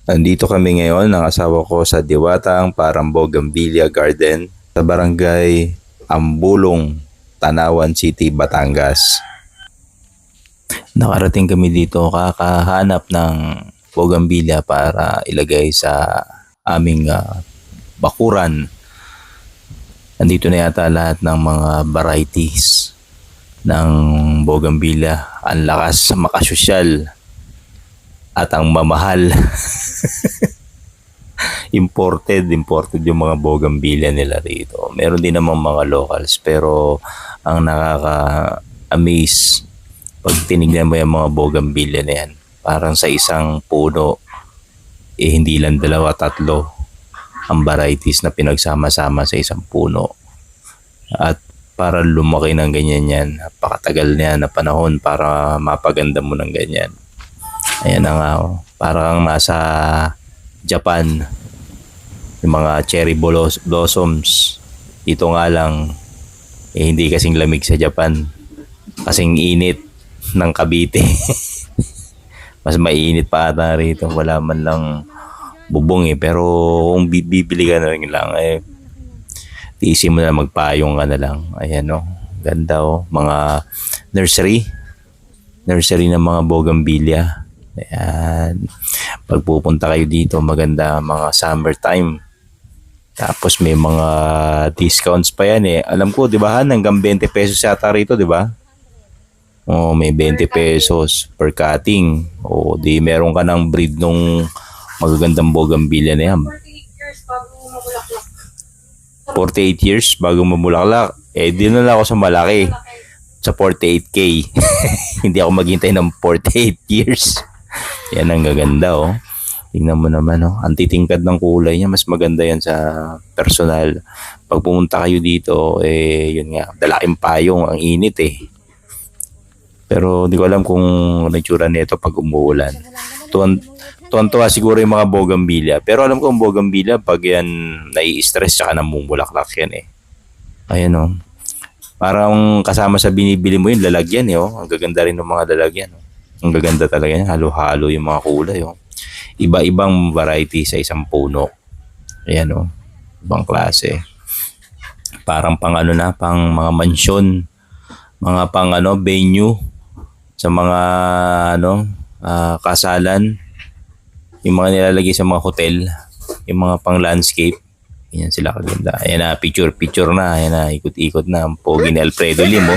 Nandito kami ngayon ng asawa ko sa Diwatang Parambo Gambilla Garden sa barangay Ambulong, Tanawan City, Batangas. Nakarating kami dito kakahanap ng bougainvillea para ilagay sa aming bakuran. Nandito na yata lahat ng mga varieties ng bougainvillea. Ang lakas, makasosyal at ang mamahal. Imported yung mga bougainvillea nila rito. Meron din namang mga locals, pero ang nakaka-amaze pag tinignan mo yung mga bougainvillea na yan, parang sa isang puno hindi lang dalawa, tatlo ang varieties na pinagsama-sama sa isang puno. At para lumaki ng ganyan yan, napakatagal na yan na panahon para mapaganda mo ng ganyan. Ayan na nga, parang nasa Japan, yung mga cherry blossoms. Dito nga lang, hindi kasing lamig sa Japan, kasing init ng Cavite. Mas mainit pa ata rito, wala man lang bubong pero kung bibili ka na rin lang, tiisin mo na, magpayong ka na lang. Ayan ganda mga nursery ng mga bougainvillea. Ayan, pagpupunta kayo dito, maganda mga summertime. Tapos may mga discounts pa yan Alam ko, di ba, hanggang 20 pesos yata rito, di ba? May 20 pesos per cutting. Di meron ka ng breed nung magagandang bougainvillea na yan. 48 years bago mamulaklak. Di na lang ako sa malaki. Sa 48K. Hindi ako maghintay ng 48 years. Yan ang gaganda Tingnan mo naman ang titingkad ng kulay niya, mas maganda yan sa personal. Pag pumunta kayo dito, yun nga, dalaking payong, ang init Pero di ko alam kung ano itsura nito pag umuulan. Tuwan-tuwa siguro yung mga bougainvillea. Pero alam ko ang bougainvillea, pag yan nai-stress, tsaka namumulaklak yan Ayan Parang kasama sa binibili mo yung lalagyan Ang gaganda rin ng mga lalagyan Ang gaganda talaga yan. Halo-halo yung mga kulay Iba-ibang variety sa isang puno. Ayan Ibang klase. Parang pang pang mga mansyon. Mga pang venue. Sa mga kasalan. Yung mga nilalagay sa mga hotel. Yung mga pang landscape. Yan sila kaganda. Ayan picture na. Ayan ikot-ikot na. Ang pogi ni Alfredo Lim